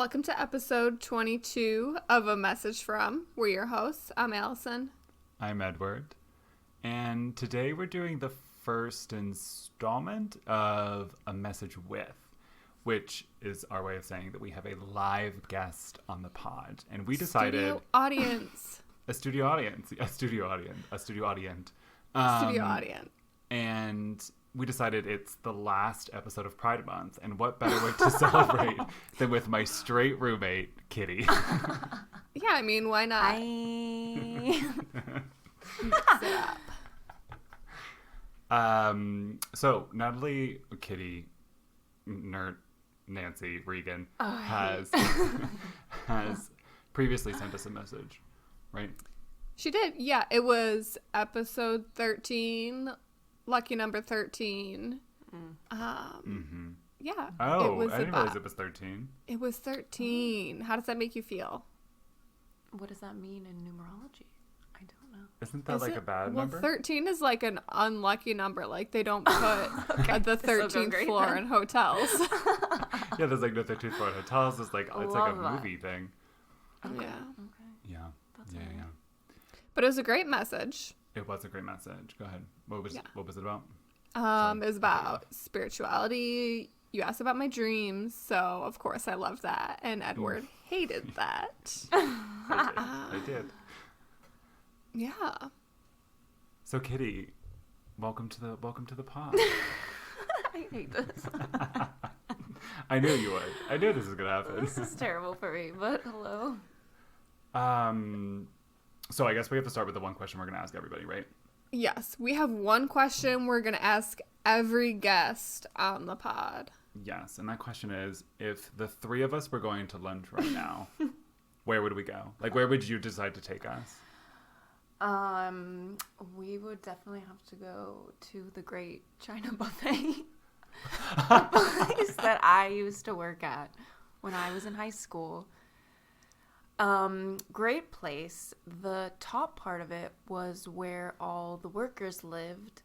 Welcome to episode 22 of A Message From. We're your hosts. I'm Allison. I'm Edward. And today we're doing the first installment of A Message With, which is our way of saying that we have a live guest on the pod. And we decided... Studio audience. A studio audience. A studio audience. Studio audience. And we decided it's the last episode of Pride Month, and what better way to celebrate than with my straight roommate, Kitty. Yeah, I mean, why not? Mix it up. So Natalie, Kitty, Nancy, Regan has previously sent us a message, right? She did. Yeah, it was episode 13. Lucky number 13. Yeah. Oh, I didn't realize it was 13. It was 13. How does that make you feel? What does that mean in numerology? I don't know. Isn't that a bad number? 13 is like an unlucky number. Like they don't put the 13th floor in hotels. Yeah, there's like no 13th floor in hotels. It's like a movie thing. Okay. Yeah. That's Yeah. But it was a great message. It was a great message. Go ahead. What was it about? It was about spirituality. You asked about my dreams, so of course I loved that. And Edward hated that. I did. Yeah. So Kitty, welcome to the pod. I hate this. I knew you would. I knew this was gonna happen. This is terrible for me, but hello. So I guess we have to start with the one question we're gonna ask everybody, right? Yes, we have one question we're going to ask every guest on the pod. Yes, and that question is, if the three of us were going to lunch right now, where would we go? Like, where would you decide to take us? We would definitely have to go to the Great China Buffet. A place that I used to work at when I was in high school. Great place. The top part of it was where all the workers lived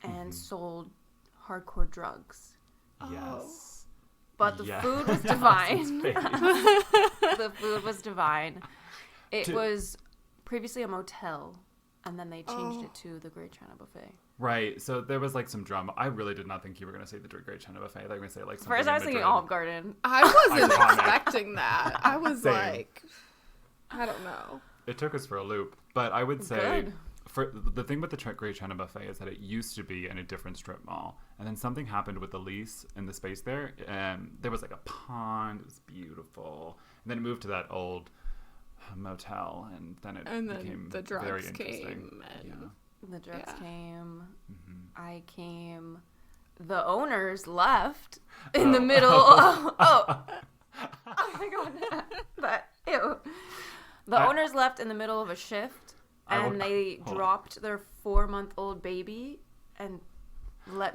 and sold hardcore drugs. Yes. But the food was divine. The food was divine. It was previously a motel, and then they changed it to the Great China Buffet. Right. So there was like some drama. I really did not think you were going to say the Great China Buffet. I thought you were going to say like something First, I was thinking Olive Garden. I wasn't expecting that. I was like, I don't know. It took us for a loop. But I would say, for the thing with the Great China Buffet is that it used to be in a different strip mall. And then something happened with the lease in the space there. And there was like a pond. It was beautiful. And then it moved to that old motel. And then became the drugs very interesting. Came. And The drugs came. I came. The owners left in the middle. Oh my god. But ew. The owners left in the middle of a shift, and they dropped their 4-month-old baby and made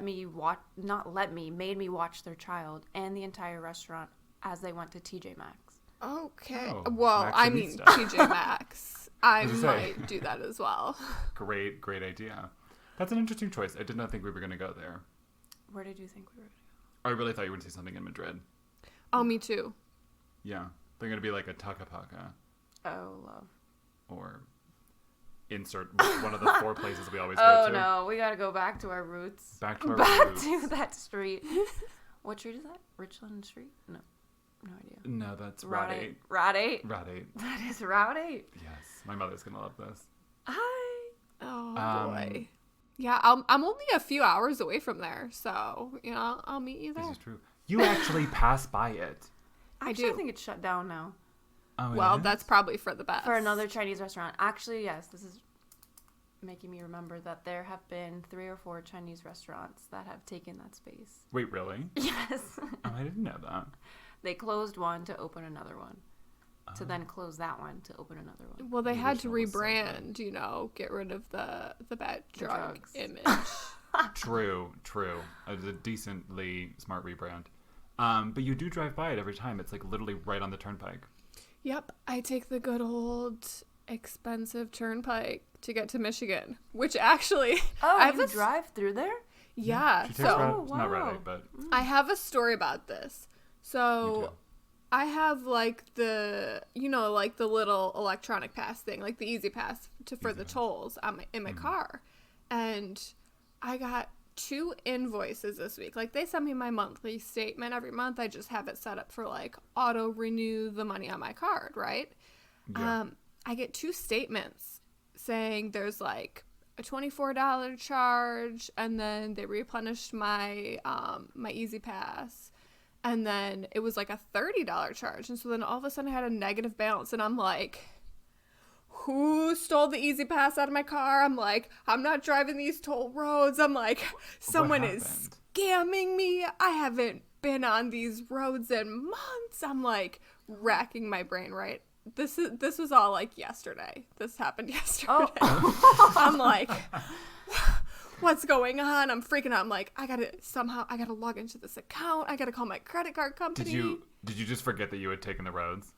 me watch their child and the entire restaurant as they went to TJ Maxx. Okay. Oh, well, Max I and mean, Easter. TJ Maxx. I might do that as well. Great idea. That's an interesting choice. I did not think we were going to go there. Where did you think we were going to I really thought you were going to say something in Madrid. Oh, me too. Yeah. They're going to be like a Takapaka. go? Oh, love. Or insert one of the 4 places we always go to. Oh, no. We got to go back to our roots. Back to our roots. To that street. What street is that? Richland Street? No idea. No, that's Route 8. Route 8? Route 8. That is Route 8. Yes. My mother's going to love this. Hi. Oh, boy. Yeah, I'm only a few hours away from there, so, I'll meet you there. This is true. You actually pass by it. Actually, I think it's shut down now. Oh, well, that's probably for the best. For another Chinese restaurant. Actually, yes, this is making me remember that there have been 3 or 4 Chinese restaurants that have taken that space. Wait, really? Yes. Oh, I didn't know that. They closed one to open another one. To then close that one to open another one. Well, they had to rebrand, get rid of the bad drug image. True. It was a decently smart rebrand. But you do drive by it every time. It's like literally right on the turnpike. Yep, I take the good old expensive turnpike to get to Michigan, which actually... Oh, you drive through there? Yeah. She takes not Route 8, but... I have a story about this. So I have like the, like the little electronic pass thing, like the Easy Pass for the tolls in my car. And I got 2 invoices this week. Like they send me my monthly statement every month. I just have it set up for like auto renew the money on my card, right? Yeah. I get 2 statements saying there's like a $24 charge, and then they replenished my my Easy Pass. And then it was like a $30 charge. And so then all of a sudden I had a negative balance. And I'm like, who stole the Easy Pass out of my car? I'm like, I'm not driving these toll roads. I'm like, someone is scamming me. I haven't been on these roads in months. I'm like racking my brain, right? This was all like yesterday. This happened yesterday. Oh. I'm like, what's going on? I'm freaking out. I'm like, I gotta log into this account. I gotta call my credit card company. Did you just forget that you had taken the roads?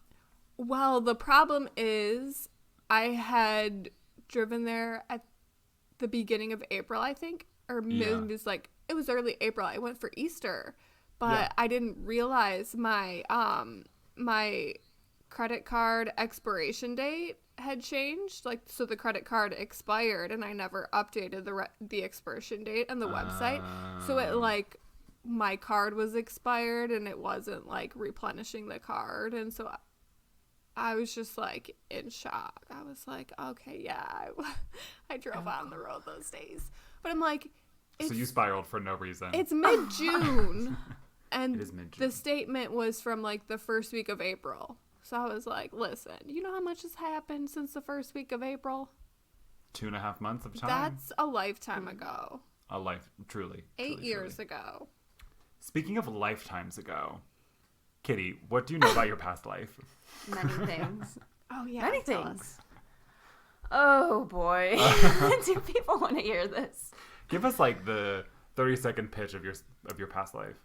Well, the problem is I had driven there at the beginning of April, I think, or maybe it was early April. I went for Easter, but I didn't realize my my credit card expiration date had changed. Like, so the credit card expired, and I never updated the expiration date on the website. So it like my card was expired, and it wasn't like replenishing the card, and so I was just like in shock. I was like, okay, yeah, I drove on the road those days, but I'm like, so you spiraled for no reason. It's mid-June, and It is mid-June. the statement was from like the first week of April. So I was like, listen, you know how much has happened since the first week of April? 2.5 months of time. That's a lifetime ago. A life, truly. 8 years truly. ago. Speaking of lifetimes ago, Kitty, what do you know about your past life? Many things. Oh, yeah. Many tell things. us. Oh, boy. Do people want to hear this? Give us like the 30-second pitch of your past life.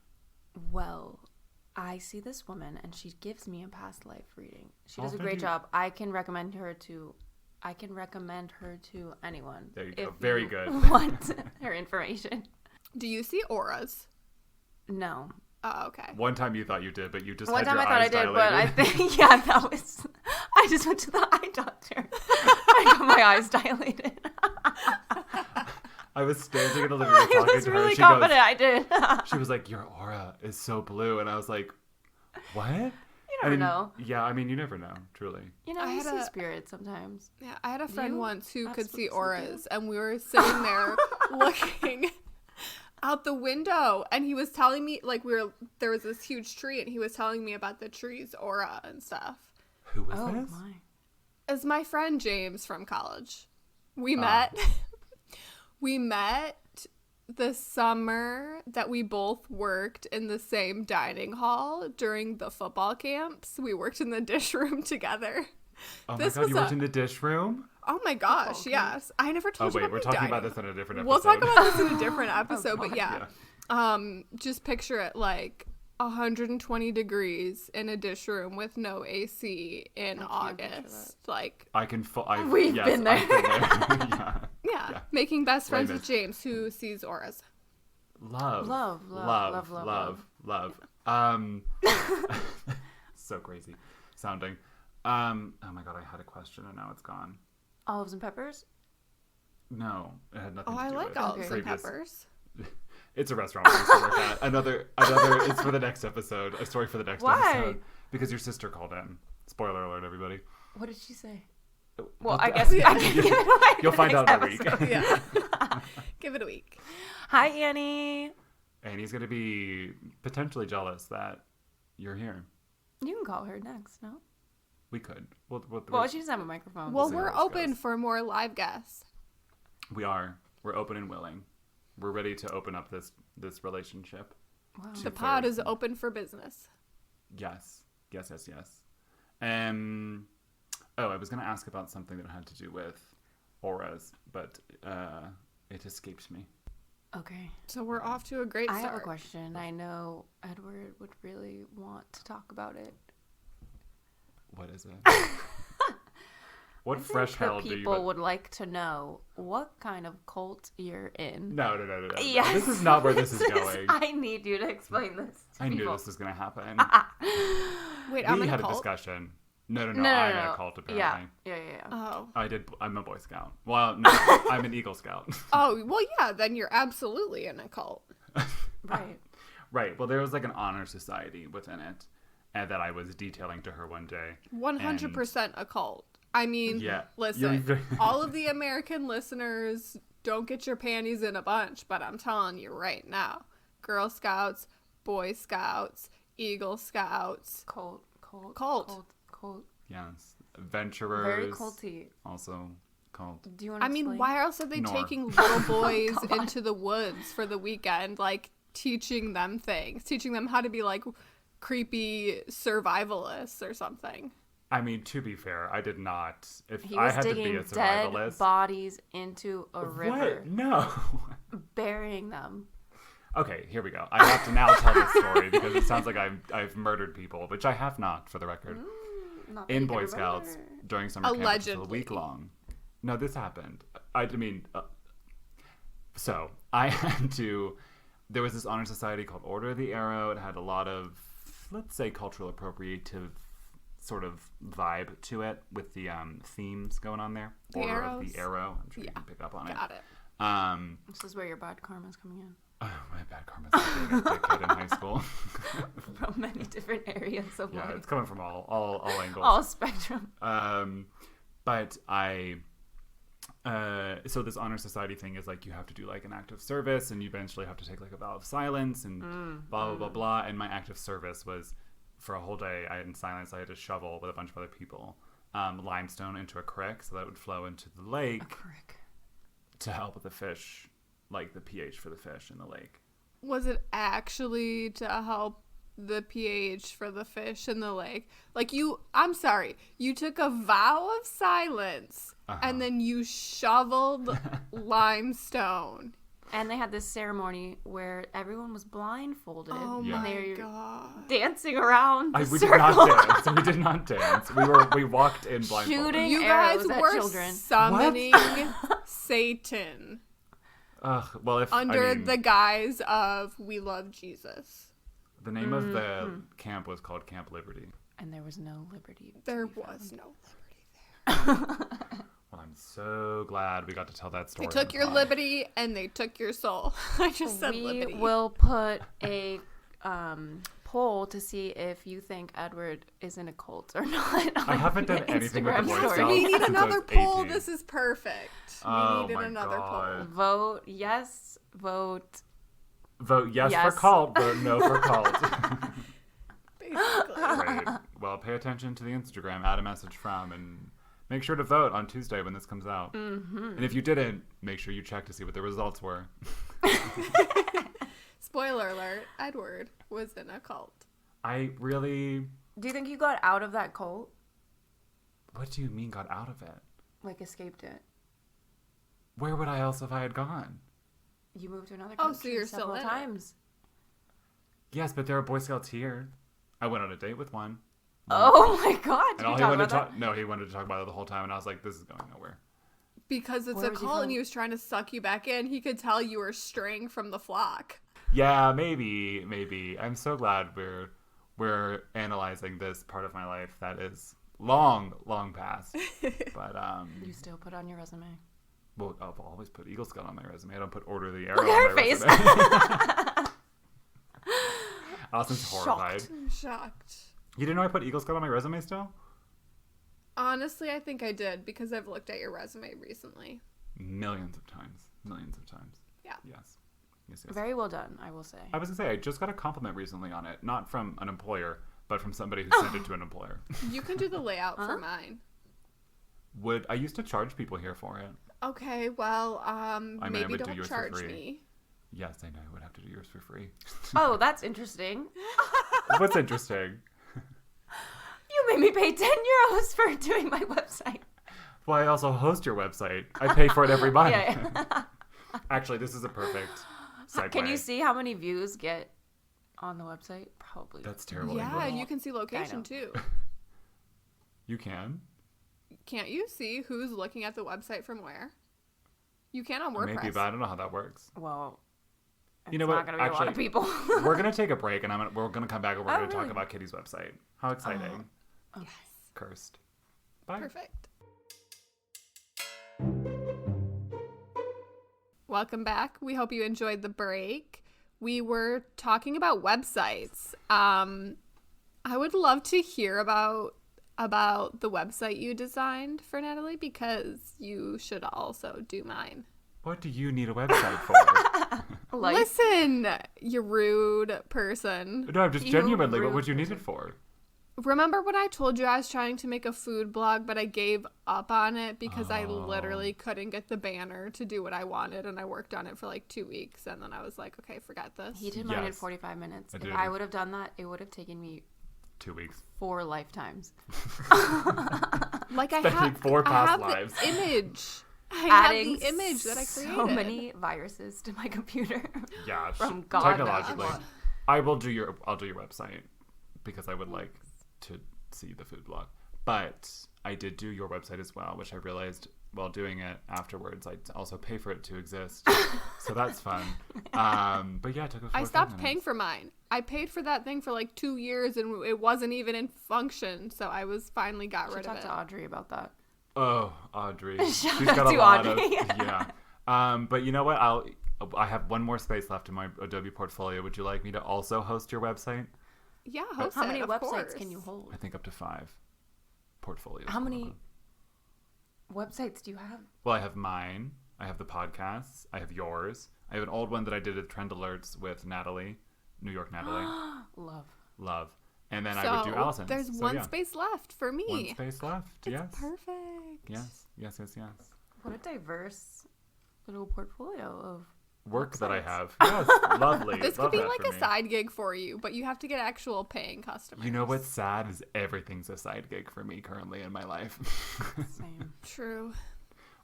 Well, I see this woman, and she gives me a past life reading. She does a Often great do- job. I can recommend her to anyone. There you go. if Very you good. Want her information? Do you see auras? No. Oh, okay. One time you thought you did, but you just One had time your I thought I eyes did, dilated. but I think that was. I just went to the eye doctor. I got my eyes dilated. I was standing in the living room I talking was to her. really She confident goes, I did. she was like, "Your aura is so blue," and I was like, "What?" You never know. Yeah, I mean, you never know, truly. You know, I you had see a- spirits sometimes. Yeah, I had a friend You once who could see absolutely do. auras, and we were sitting there looking out the window, and he was telling me, like, there was this huge tree, and he was telling me about the tree's aura and stuff. Who was Oh this? my! It's my friend James from college. We met. We met the summer that we both worked in the same dining hall during the football camps. We worked in the dish room together. Oh my This god, was you worked in the dish room? Oh my gosh, Okay. yes. I never Oh told you wait, about we're my talking dining. about this in a different episode. We'll talk about this in a different episode, but God. yeah. Just picture it like 120 degrees in a dish room with no AC in can't picture August. Like, I can. We've been there. I've been there. Yeah. yeah, Yeah. making best friends Famous. with James, who sees auras. Love. Love. So crazy sounding. Oh my god, I had a question and now it's gone. Olives and peppers. No, it had nothing Oh, to I do like with olives and previous- peppers. It's a restaurant we used to work at. Another. It's for the next episode. A story for the next Why? episode. Because your sister called in. Spoiler alert, everybody. What did she say? Well, Well, I guess I can give it away. You'll the find next out in a week. episode. Yeah. Give it a week. Hi, Annie. And he's gonna be potentially jealous that you're here. You can call her next. No. We could. Well, she doesn't have a microphone. Well, see we're how this open goes. for more live guests. We are. We're open and willing. We're ready to open up this relationship. Wow. The pod is open for business. Yes. Oh, I was going to ask about something that had to do with auras, but it escaped me. Okay. So we're off to a great I start. have a question. I know Edward would really want to talk about it. What is it? What fresh hell do you? People would like to know what kind of cult you're in. No. Yes. This is not where this is going. I need you to explain this to I people. knew this was going to happen. Wait, I'm We in had a a cult? discussion. No. I'm No. in a cult, apparently. Yeah. Oh. I'm a Boy Scout. Well, no, I'm an Eagle Scout. Oh, well, yeah, then you're absolutely in a cult. Right. Right. Well, there was like an honor society within it, and that I was detailing to her one day. 100% a cult. I mean, Yeah. listen, You're- all of the American listeners, don't get your panties in a bunch, but I'm telling you right now, Girl Scouts, Boy Scouts, Eagle Scouts, Cult. Yes. Adventurers. Very culty. Also cult. Do you want to I mean, explain? why else are they Nor. taking little boys into the woods for the weekend, like teaching them things, teaching them how to be like creepy survivalists or something? I mean, to be fair, I did not. If He I was had to be digging a dead survivalist. bodies into a river, What? No. burying them. Okay, here we go. I have to now tell this story because it sounds like I've murdered people, which I have not, for the record. Not that In you Boy could Scouts remember. during summer camp, which was a Allegedly. week long. No, this happened. I mean, so I had to. There was this honor society called Order of the Arrow. It had a lot of, let's say, cultural appropriative sort of vibe to it with the themes going on there. The Order arrows? of the Arrow. I'm sure you Yeah. can pick up on it. Got it. This is where your bad karma's coming in. Oh, my bad karma's being a dickhead in high school. From many different areas of Yeah, life. it's coming from all angles. All spectrum. But I, so this honor society thing is like you have to do like an act of service, and you eventually have to take like a vow of silence, and blah blah blah blah. And my act of service was for a whole day. I in silence. I had to shovel with a bunch of other people limestone into a creek so that it would flow into the lake Frick. Oh. to help with the fish, like the pH for the fish in the lake. Was it actually to help the pH for the fish in the lake? Like I'm sorry, you took a vow of silence and then you shoveled limestone. And they had this ceremony where everyone was blindfolded. Oh Yeah. And my they were god. dancing around the We did circle. not dance. We did not dance. We walked in blindfolded. Shooting You guys arrows at were children. summoning Satan Ugh, well, if under I mean, the guise of we love Jesus. the name of the camp was called Camp Liberty. And there was no liberty. to There be was found. no liberty there. Well, I'm so glad we got to tell that They story. took on your pod. liberty and they took your soul. I just said We liberty. will put a poll to see if you think Edward is in a cult or not. I haven't done anything with the Instagram Boy story. Scouts We need since I another was poll. 18. This is perfect. Oh We needed my another God. poll. Vote yes, vote. Vote yes, Yes. for cult, vote no for cult. Basically. Great. Well, pay attention to the Instagram, add a message from, and make sure to vote on Tuesday when this comes out. Mm-hmm. And if you didn't, make sure you check to see what the results were. Spoiler alert, Edward was in a cult. I really... Do you think you got out of that cult? What do you mean got out of it? Like escaped it? Where would I else if I had gone? You moved to another Oh, country so you're still several in it. times. Yes, but there are Boy Scouts here. I went on a date with one. Oh my god! Did And all you he talk wanted about to that? talk, no, he wanted to talk about it the whole time, and I was like, "This is going nowhere." Because it's Where a was he cult and from? he was trying to suck you back in. He could tell you were straying from the flock. Yeah, maybe. I'm so glad we're analyzing this part of my life that is long past. But You still put on your resume. well, I've always put Eagle Scout on my resume. I don't put Order of the Arrow Look at on her my face. resume. Allison's horrified. Shocked. I'm shocked. You didn't know I put Eagle Scout on my resume still? Honestly, I think I did because I've looked at your resume recently. Millions of times. Yeah. Yes. Very well done, I will say. I was gonna say I just got a compliment recently on it, not from an employer, but from somebody who sent it to an employer. You can do the layout for mine. I used to charge people here for it? Okay, well, I maybe would do don't yours for charge free. me. Yes, I know. I would have to do yours for free. Oh, that's interesting. What's interesting? You made me pay 10 euros for doing my website. Well, I also host your website. I pay for it every month. Yeah. Actually, this is a perfect segue. Can you see how many views get on the website? Probably. That's terrible Yeah, English. and you can see location know. too. You can? Can't you see who's looking at the website from where? You can on WordPress. Maybe, but I don't know how that works. Well, You know it's what? not going to be a lot of people. We're going to take a break, and we're going to come back, and we're Oh, going to talk really? about Kitty's website. How exciting. Oh. Yes. Cursed. Bye. Perfect. Welcome back. We hope you enjoyed the break. We were talking about websites. I would love to hear about the website you designed for Natalie, because you should also do mine. What do you need a website for? Listen, you rude person. No, I'm just You genuinely, what rude would you need it for? Remember when I told you I was trying to make a food blog, but I gave up on it because I Oh. literally couldn't get the banner to do what I wanted, and I worked on it for like 2 weeks, and then I was like, okay, forget this. He did mine in Yes. 45 minutes. I If did. I would have done that, it would have taken me 2 weeks. 4 lifetimes. Like I Spending have 4 I past have lives. the image. I Adding have the image that I created. so many viruses to my computer. Yeah, From God knows technologically. what. I'll do your website because I would like to see the food blog. But I did do your website as well, which I realized while doing it afterwards, I also pay for it to exist. So that's fun. But yeah, it took us I 45 stopped minutes. paying for mine. I paid for that thing for like 2 years, and it wasn't even in function, so I was finally got Should rid of talk it. to Audrey about that. Oh, Audrey. Shout She's out got a to lot Audrey. of yeah. But you know what? I have one more space left in my Adobe portfolio. Would you like me to also host your website? Yeah, host How it, many of websites course. can you hold? I think up to 5 portfolios. How many going on. websites do you have? Well, I have mine. I have the podcasts. I have yours. I have an old one that I did at Trend Alerts with Natalie, New York Natalie. Love. And then I would do Allison's. There's So, one yeah. space left for me. One space left. It's Yes. perfect. Yes. What a diverse little portfolio of Work that I Websites. have. Yes. Lovely. This Love could be that like for a me. side gig for you, but you have to get actual paying customers. You know what's sad is everything's a side gig for me currently in my life. same. True.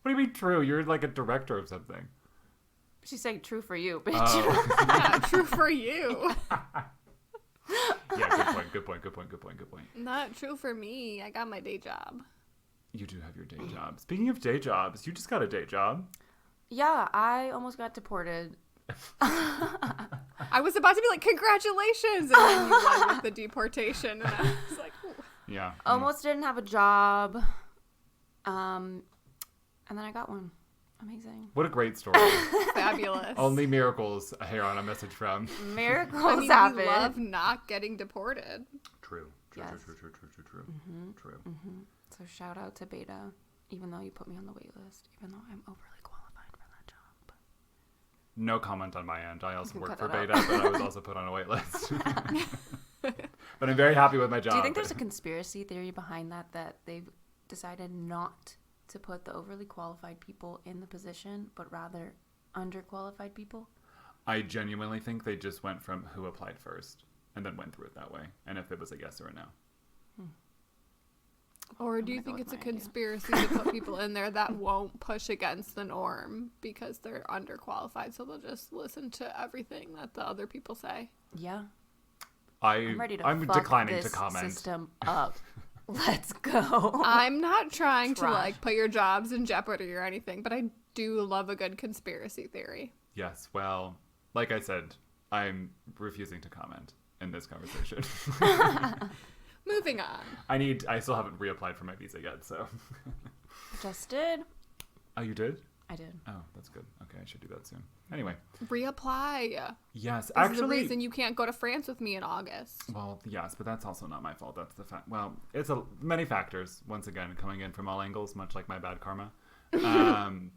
What do you mean true? You're like a director of something. She's saying true for you, bitch. Oh. Yeah, true for you. Yeah, good point. Not true for me. I got my day job. You do have your day job. Speaking of day jobs, you just got a day job. Yeah, I almost got deported. I was about to be like, congratulations, and then you won with the deportation, and I was like, ooh. Yeah. Almost didn't have a job. And then I got one. Amazing. What a great story. Fabulous. Only miracles here on a message from. Miracles I mean, happen. we love not getting deported. True. Yes. True. So shout out to Beta, even though you put me on the wait list, even though I'm overly qualified for that job. No comment on my end. I also can work cut for that Beta, out. but I was also put on a wait list. But I'm very happy with my job. Do you think there's a conspiracy theory behind that they've decided not to put the overly qualified people in the position, but rather underqualified people? I genuinely think they just went from who applied first and then went through it that way. And if it was a yes or a no. Or do I'm you gonna think go it's a with my idea. conspiracy to put people in there that won't push against the norm because they're underqualified, so they'll just listen to everything that the other people say? Yeah. I'm ready to I'm fuck declining this to comment. system up. Let's go. I'm not trying to Trash. like put your jobs in jeopardy or anything, but I do love a good conspiracy theory. Yes, well, like I said, I'm refusing to comment in this conversation. Moving on. I still haven't reapplied for my visa yet, so. Just did. Oh, you did? I did. Oh, that's good. Okay, I should do that soon. Anyway, Reapply. yes, This actually. is the reason you can't go to France with me in August. Well, yes, but that's also not my fault. That's the fact. Well, it's many factors, once again, coming in from all angles, much like my bad karma.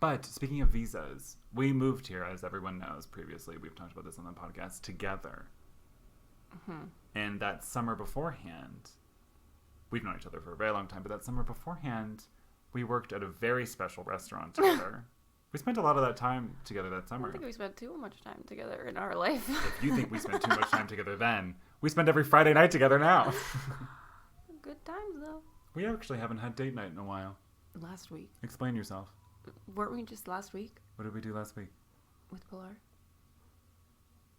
But speaking of visas, we moved here, as everyone knows previously. We've talked about this on the podcast, together. And that summer beforehand, we've known each other for a very long time, but that summer beforehand, we worked at a very special restaurant together. We spent a lot of that time together that I summer. don't think we spent too much time together in our life. If you think we spent too much time together then, we spend every Friday night together now. Good times, though. We actually haven't had date night in a while. Last week. Explain yourself. Weren't we just last week What did we do last week? with Pilar?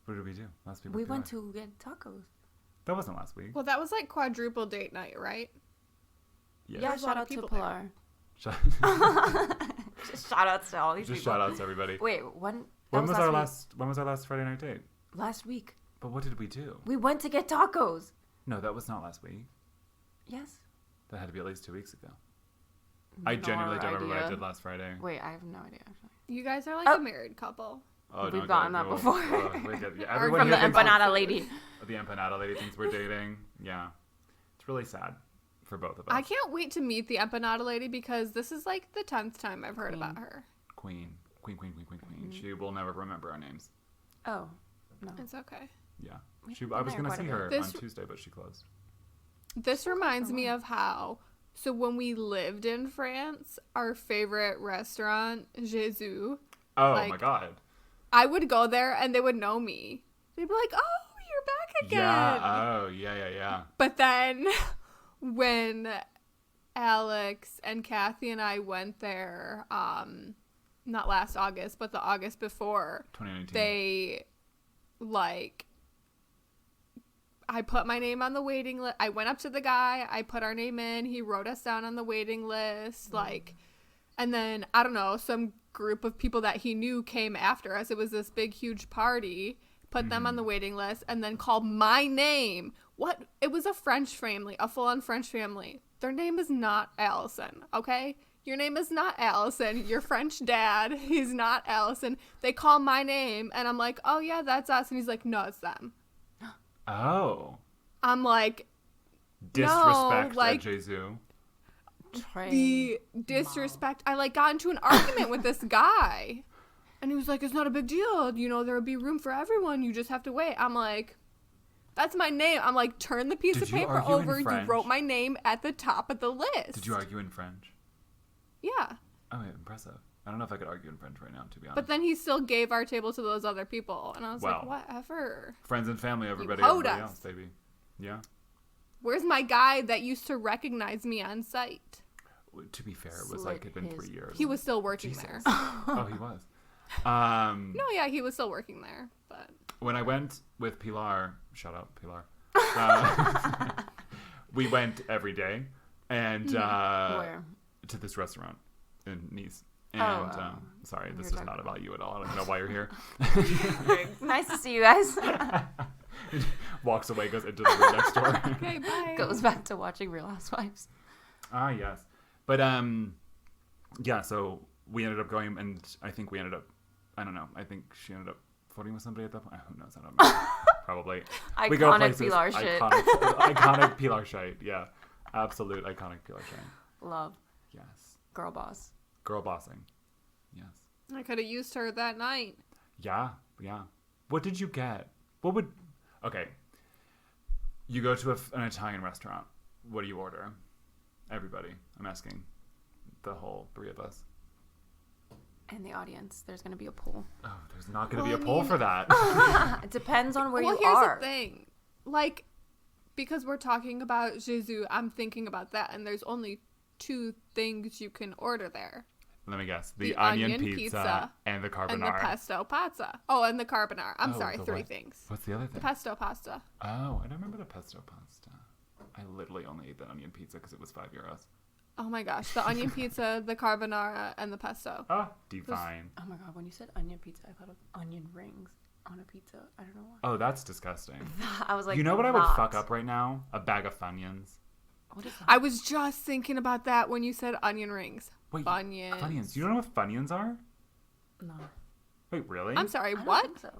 What did we do last week? We with went Pilar? to get tacos. That wasn't last week. Well, that was like quadruple date night, right? Yeah. Yeah, There's a shout lot of out to people there. Pilar. Just shout outs to all these Just people. shout outs to everybody. Wait, when When was our week. last Friday night date? Last week. But what did we do? We went to get tacos. No, that was not last week. Yes. That had to be at least 2 weeks ago. I genuinely don't remember what I did last Friday. Wait, I have no idea actually. You guys are like a married couple. Oh, We've don't gotten get- that oh, before. oh, we get- yeah, Or everyone From here the thinks empanada lady. the empanada lady thinks we're dating. Yeah. It's really sad for both of us. I can't wait to meet the empanada lady because this is like the 10th time I've heard about her. Queen. She will never remember our names. Oh, no. It's okay. Yeah. We've I been was there going to quite a see bit. her This- on Tuesday, but she closed. This reminds me of how, so when we lived in France, our favorite restaurant, Jesus, Oh, Like, my God. I would go there and they would know me. They'd be like, "Oh, you're back again." Yeah. Oh, yeah. But then when Alex and Kathy and I went there, not last August, but the August before, 2019. they, like, I put my name on the waiting list. I went up to the guy. I put our name in. He wrote us down on the waiting list. Like, and then, I don't know, some group of people that he knew came after us. It was this big, huge party. Put them on the waiting list and then called my name. What? It was a French family, a full-on French family. Their name is not Allison, okay? Your name is not Allison. Your French dad, he's not Allison. They call my name, and I'm like, "Oh, yeah, that's us." And he's like, "No, it's them." Oh. I'm like, Disrespect like, at Jesus. the disrespect. I, like, got into an argument with this guy. And he was like, "It's not a big deal. You know, there will be room for everyone. You just have to wait." I'm like, "That's my name." I'm like, "Turn the piece Did of you paper argue in over. You French? wrote my name at the top of the list." Did you argue in French? Yeah. Oh, yeah, impressive. I don't know if I could argue in French right now, to be honest. But then he still gave our table to those other people. And I was Well. like, whatever. Friends and family, everybody hoed else, us. baby. Yeah. Where's my guy that used to recognize me on site? To be fair, it was like it'd been Slit 3 years. He was still working Jesus. there. Oh, he was. No, yeah, he was still working there. But When I went with Pilar, shout out Pilar, we went every day and Where? to this restaurant in Nice. And Oh, sorry, we this were is talking not about you at all. I don't know why you're here. Nice to see you guys. Walks away, goes into the room next door. okay, bye. Goes back to watching Real Housewives. Ah, yes. But yeah. So we ended up going, and I think we ended up. I don't know. I think she ended up flirting with somebody at that point. Who knows? I don't know. Probably. We go Iconic places. Pilar shit. Iconic Pilar shite. Yeah, absolute iconic Pilar shite. Love. Yes. Girl boss. Girl bossing. Yes. I could have used her that night. Yeah. What did you get? What would? Okay. You go to an Italian restaurant. What do you order? Everybody. I'm asking. The whole 3 of us. In the audience, there's going to be a poll. Oh, there's not going to Well, be a I poll mean- for that. It depends on where Well, you here's are. the thing. Like, because we're talking about Jesus, I'm thinking about that, and there's only 2 things you can order there. Let me guess. The The onion onion pizza, pizza and the carbonara. And the pesto pasta. Oh, and the carbonara. I'm Oh, sorry, the 3 what? things. What's the other The thing? pesto pasta. Oh, I don't remember the pesto pasta. I literally only ate the onion pizza because it was €5. Oh my gosh, the onion pizza, the carbonara, and the pesto. Ah, divine. Oh my god, when you said onion pizza, I thought of onion rings on a pizza. I don't know why. Oh, that's disgusting. I was like, You know what I would not. fuck up right now? A bag of Funyuns. What is that? I was just thinking about that when you said onion rings. Wait, Funyuns. Funyuns. You don't know what Funyuns are? No. Wait, really? I'm sorry, I don't what? think so.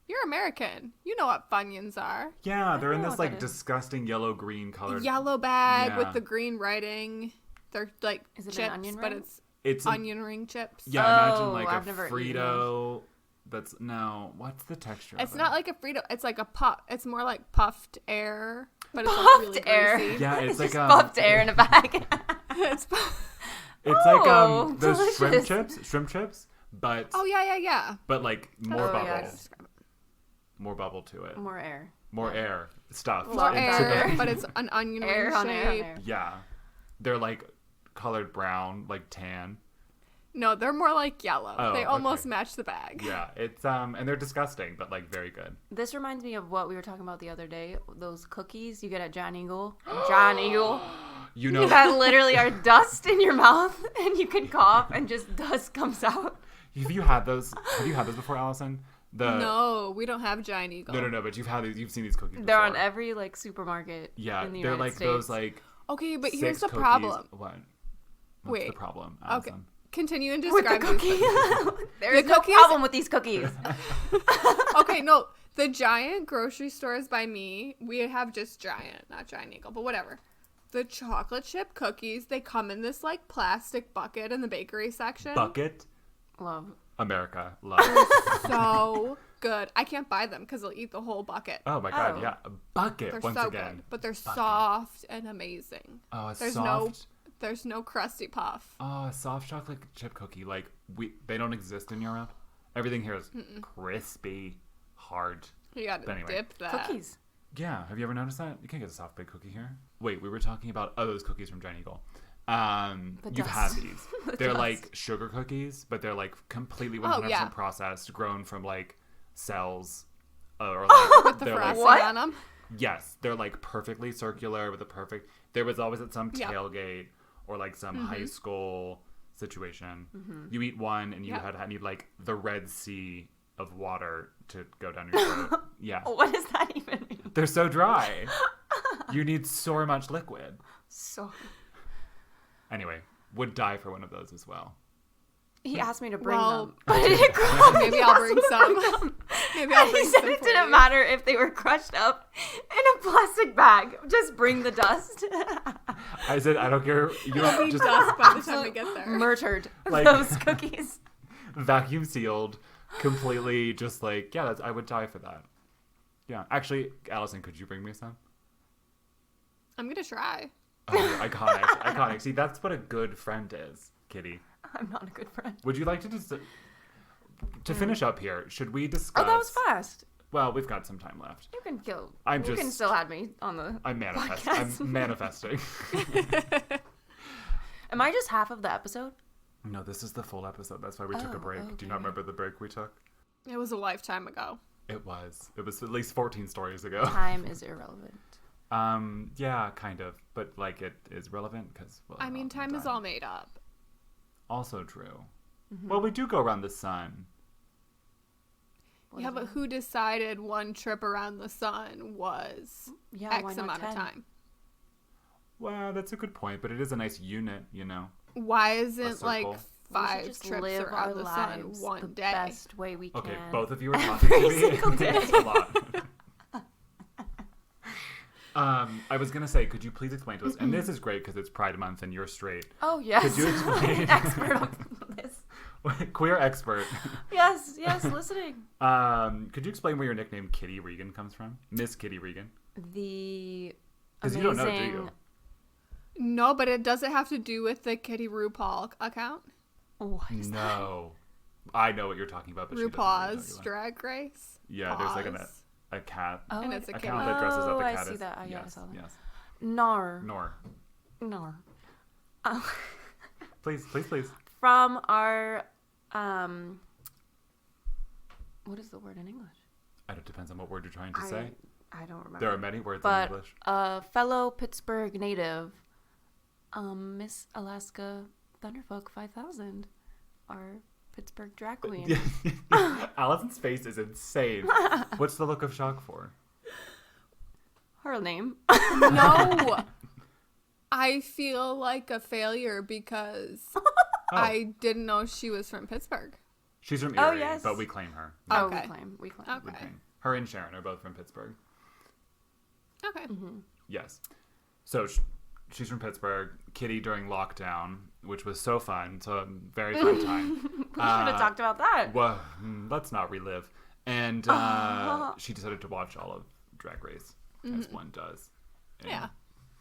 You're American. You know what Funyuns are. Yeah, they're in don't know this what like that is. disgusting yellow-green colored. Yellow bag Yeah. with the green writing. They're like Is it an chips, onion but ring? it's It's onion ring chips. Yeah, imagine Oh, like I've a never eaten Frito. That's no. What's the texture? It's of not it? like a Frito. It's like a puff. It's more like puffed air, but it's Puffed like really air. greasy. Yeah, it's like just puffed air in a bag. It's It's like Oh, those shrimp delicious. chips, but oh yeah. but like more Oh, bubble, yeah. more bubble to it, More air. more air stuff. More Into air, the- but it's an onion Air ring on air on shape. air. Yeah, they're like colored brown, like tan. No, they're more like yellow. Oh, They almost okay. match the bag. Yeah, it's and they're disgusting, but like very good. This reminds me of what we were talking about the other day. Those cookies you get at John Eagle. John Eagle. You know, that literally are dust in your mouth, and you can cough, and just dust comes out. have you had those? Have you had those before, Allison? No, we don't have Giant Eagle. No. But you've seen these cookies. They're before. on every like supermarket. Yeah, in the they're United like States. those like. Okay, but 6 here's the cookies. problem. What? What's Wait. the problem, Okay, Allison? continue and with the describe these cookie. cookies. There's The no cookies- problem with these cookies. Okay, no, the Giant grocery stores by me, we have just Giant, not Giant Eagle, but whatever. The chocolate chip cookies, they come in this like plastic bucket in the bakery section. Bucket. Love. America. Love. So good. I can't buy them because they'll eat the whole bucket. Oh my god, Oh. yeah. A bucket They're once so again. good, but they're soft and amazing. Oh, a There's soft. There's no crusty puff. Oh, a soft chocolate chip cookie. Like they don't exist in Europe. Everything here is crispy, hard. You gotta But anyway. dip that. Yeah, Cookies. have you ever noticed that? You can't get a soft baked cookie here. Wait, we were talking about those cookies from Giant Eagle. You've had dust. these. The They're dust. like sugar cookies, but they're like completely 100% yeah. processed, grown from like cells, or like With the they're like, frosting What? on them. yes, they're like perfectly circular with a perfect. There was always at some Yeah. tailgate or like some high school situation. Mm-hmm. You eat one and you Yep. had need like the Red Sea of water to go down your throat. Yeah, What does that even mean? they're so dry. You need so much liquid. So Anyway, would die for one of those as well. he asked me to bring Well, them, but it didn't crush. Maybe He I'll asked bring me to some. them. Maybe I'll He bring said some it for didn't you. matter if they were crushed up in a plastic bag. Just bring the dust. I said, I don't care. You It'll don't be just dust by the time we get there. Murdered Like- those cookies. vacuum sealed, completely just like, yeah, I would die for that. Yeah. Actually, Allison, could you bring me some? I'm gonna try. Oh, iconic. Iconic. See, that's what a good friend is, Kitty. I'm not a good friend. Would you like to just. To finish up here, should we discuss. Oh, that was fast. Well, we've got some time left. You can kill. I'm you can just- still have me on the. I'm podcast. manifesting. Am I just half of the episode? No, this is the full episode. That's why we took a Oh, break. Do you okay. not remember the break we took? It was a lifetime ago. It was. It was at least 14 stories ago. Time is irrelevant. Yeah, kind of. But, like, it is relevant because, well, I mean, time is all made up. Also true. Mm-hmm. Well, we do go around the sun. Yeah, but who decided one trip around the sun was Yeah, why X not amount of 10? time? Well, that's a good point, but it is a nice unit, you know? Why isn't like circle. We should 5 just trips live around our the lives sun one the day? best way we Okay, can. both of you are talking to Every me. single day. It's a lot. I was going to say, could you please explain to us, and this is great because it's Pride Month and you're straight. Oh yes, Could you explain- I'm an expert on this. Queer expert. Yes, listening. Could you explain where your nickname Kitty Regan comes from? Miss Kitty Regan. The Because amazing. you don't know, do you? No, but it doesn't have to do with the Kitty RuPaul account. What is that? No. I know what you're talking about, but she doesn't know what you're RuPaul's talking about. Drag Race. Yeah, there's like Pause. a cat Oh, And it's a account kitty. that dresses up a I cat. see as- that. Oh, yeah, I yes, saw that. yes. Nar. Nor. Oh. Please. From our what is the word in English? It depends on what word you're trying to say. I don't remember. There are many words but in English. a fellow Pittsburgh native, Miss Alaska Thunderfuck 5000, our Pittsburgh drag queen. Allison's face is insane. What's the look of shock for? Her name. No. I feel like a failure because I didn't know she was from Pittsburgh. She's from Oh, Erie, yes. but we claim her. Oh, Okay. we claim. Okay. We claim. Her and Sharon are both from Pittsburgh. Okay. Yes. So she's from Pittsburgh. Kitty during lockdown, which was so fun. So a very fun time. We should have talked about that. Well, let's not relive. And she decided to watch all of Drag Race, as one does. in Yeah.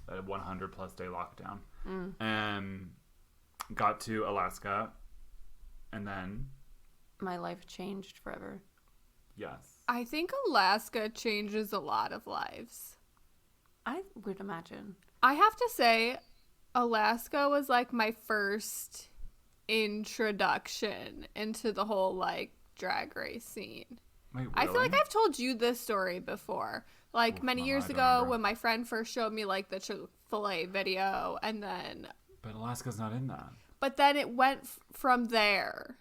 A 100+ day lockdown. Got to Alaska, and then My life changed forever. yes, I think Alaska changes a lot of lives. I would imagine. I have to say, Alaska was like my first introduction into the whole like drag race scene. wait, I feel like really? I've told you this story before. Like many Mama, years I don't ago remember. when my friend first showed me like the Chick-fil-A video, and then But Alaska's not in that. but then it went from there.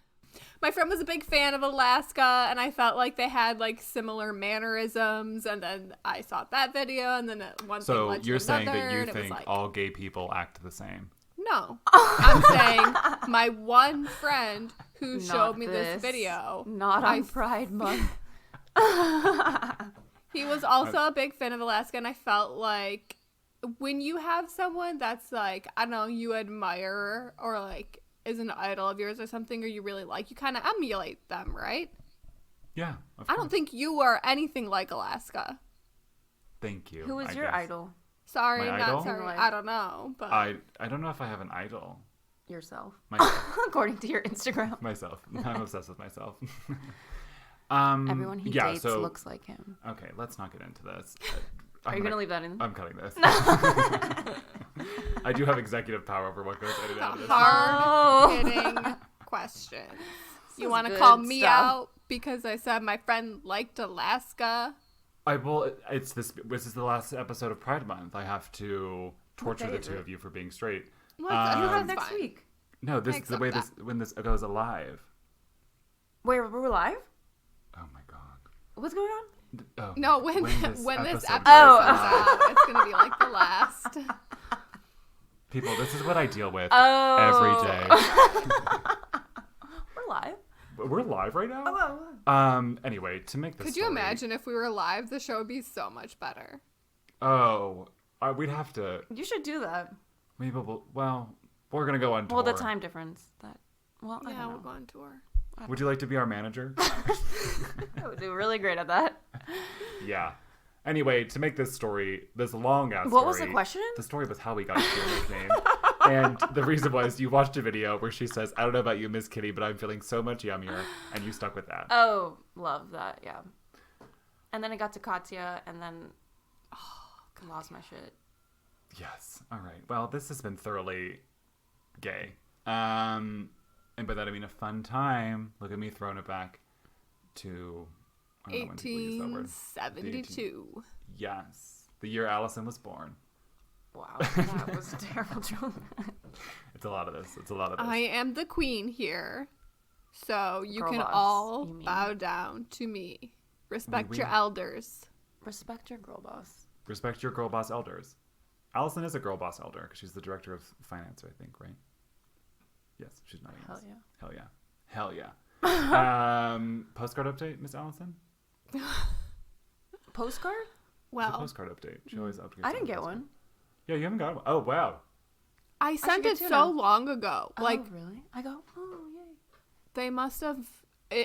My friend was a big fan of Alaska, and I felt like they had like similar mannerisms, and then I saw that video, and then one thing So led to you're saying another, that you and it was think like, all gay people act the same? no. I'm saying my one friend who Not showed me this this. video, Not I on Pride Month. he was also a big fan of Alaska, and I felt like when you have someone that's like, I don't know, you admire or like is an idol of yours or something, or you really like, you kind of emulate them, right? Yeah. Of I don't course. think you are anything like Alaska. Thank you. Who is I your guess. idol? Sorry, My not idol? sorry. Like- I don't know, but I don't know if I have an idol. Yourself. Myself. According to your Instagram. myself. I'm obsessed with myself. Everyone he yeah, dates so, looks like him. Okay, let's not get into this. Are you going to leave that in? I'm cutting this. I do have executive power over what goes edited out of this. hard-hitting questions. You is want to good call me stuff. out because I said my friend liked Alaska? I will. It's this. This is the last episode of Pride Month. I have to torture day the is two it? of you for being straight. Well, You that's have next fine. week. No, this I is the accept way that. this when this goes alive. Wait, we're live? Oh my god. What's going on? Oh, No, when this episode Oh, comes out, it's gonna be like the last. People, this is what I deal with Oh. every day. We're live. We're live right now. Oh. Anyway, to make this. Could you imagine if we were live? The show would be so much better. Oh, we'd have to. You should do that. Maybe we're gonna go on tour. Well, the time difference. I Yeah, don't we'll know. go on tour. Would you like to be our manager? I would do really great at that. Yeah. Anyway, to make this long ass story. What was the question? The story was how we got your nickname. And the reason was you watched a video where she says, I don't know about you, Miss Kitty, but I'm feeling so much yummier. And you stuck with that. Oh, love that. Yeah. And then I got to Katya, and then lost my shit. Yes. All right. Well, this has been thoroughly gay. And by that I mean a fun time. Look at me throwing it back to I don't know when people use that word. 1872. Yes. The year Allison was born. Wow, that was a terrible joke. It's a lot of this. It's a lot of this. I am the queen here, so you Girl can boss, all you mean. bow down to me. Respect we- your elders. Respect your girl boss. Respect your girl boss elders. Allison is a girl boss elder because she's the director of finance, I think, right? Yes, she's not. Hell yeah. Hell yeah. Hell yeah. Postcard update, Miss Allison? Postcard? The Well, postcard update. She always updates. I didn't on get postcard. one. Yeah, you haven't got one. Oh, wow. I sent get it two so now. long ago. Like, oh, really? I go, oh, yay. they must have.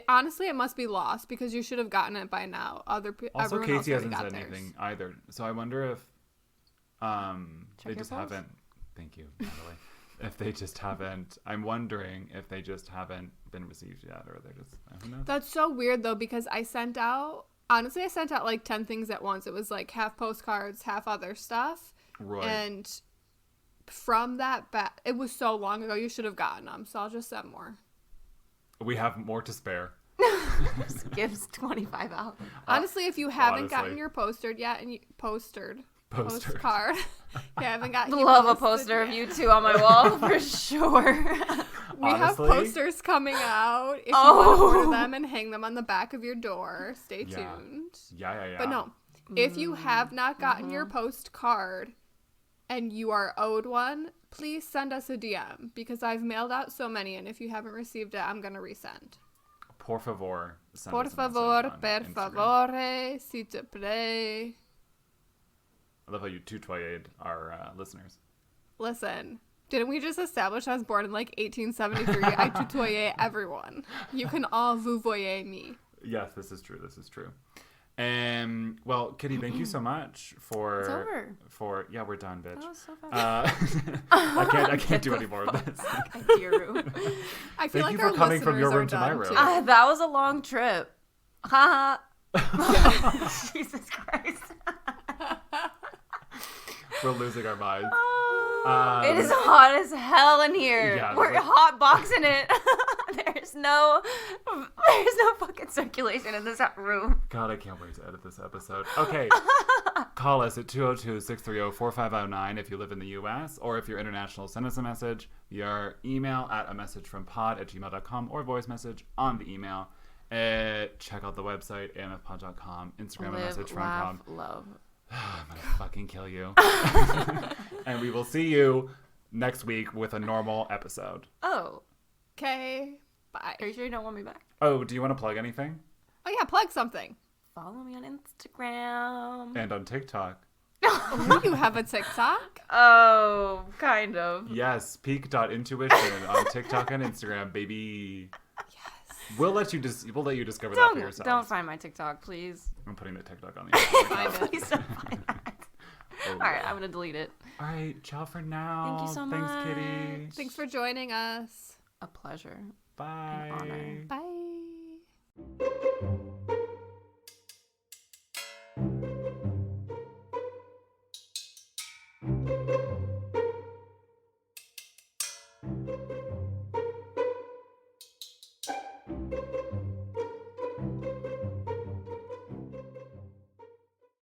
Honestly, it must be lost because you should have gotten it by now. Also, everyone else Casey already hasn't got said theirs. anything either. So I wonder if they your just pulse? haven't. Thank you, Natalie. If they just haven't. I'm wondering if they just haven't been received yet, or they're just. Who knows? That's so weird though because I sent out. Honestly, I sent out like 10 things at once. It was like half postcards, half other stuff. Right. And from that it was so long ago. You should have gotten them. So I'll just send more. We have more to spare. Just gives 25 out. Honestly, if you haven't honestly. gotten your postcard yet and Posters. postcard, you haven't gotten your Love a posted poster of yet. you two on my wall for sure. We have Honestly? posters coming out. If you Oh. want to order them and hang them on the back of your door, stay Yeah. tuned. Yeah. But no, if you have not gotten your postcard and you are owed one, please send us a DM because I've mailed out so many, and if you haven't received it, I'm gonna resend. Por favor. Send Por us a message favor, on per Instagram. favore, s'il te plaît. I love how you tutoyed our listeners. Listen, didn't we just establish I was born in like 1873? I tutoyer everyone. You can all vous voyez me. Yes, this is true. This is true. Well, Kitty, thank you so much for. It's over. For yeah, we're done, bitch. That was so fast. I can't Get do the any more of this. Idea room. I feel Thank like you our for coming from your listeners room to my are room. done, too. That was a long trip. Ha ha. Jesus Christ. We're losing our minds. It is hot as hell in here. Yeah, We're like- hot boxing it. there's no fucking circulation in this room. God, I can't wait to edit this this episode. Okay. Call us at 202-630-4509 if you live in the U.S. Or if you're international, send us a message via email at amessagefrompod@gmail.com or voice message on the email. Check out the website, amfpod.com, Instagram, Live, a message from laugh, pod. love. I'm going to fucking kill you. And we will see you next week with a normal episode. Oh, Okay, bye. are you sure you don't want me back? Oh, do you want to plug anything? Oh yeah, plug something. Follow me on Instagram. And on TikTok. Oh, you have a TikTok? Oh, kind of. Yes, peak.intuition on TikTok and Instagram, baby. Yes. We'll let you discover that for yourself. Don't find my TikTok, please. I'm putting the TikTok on the Instagram. Find it. Please don't find that. Oh, All right, yeah. I'm gonna delete it. All right, ciao for now. Thank you so Thanks, Kitty. much. Thanks for joining us. A pleasure. Bye. honor. Bye.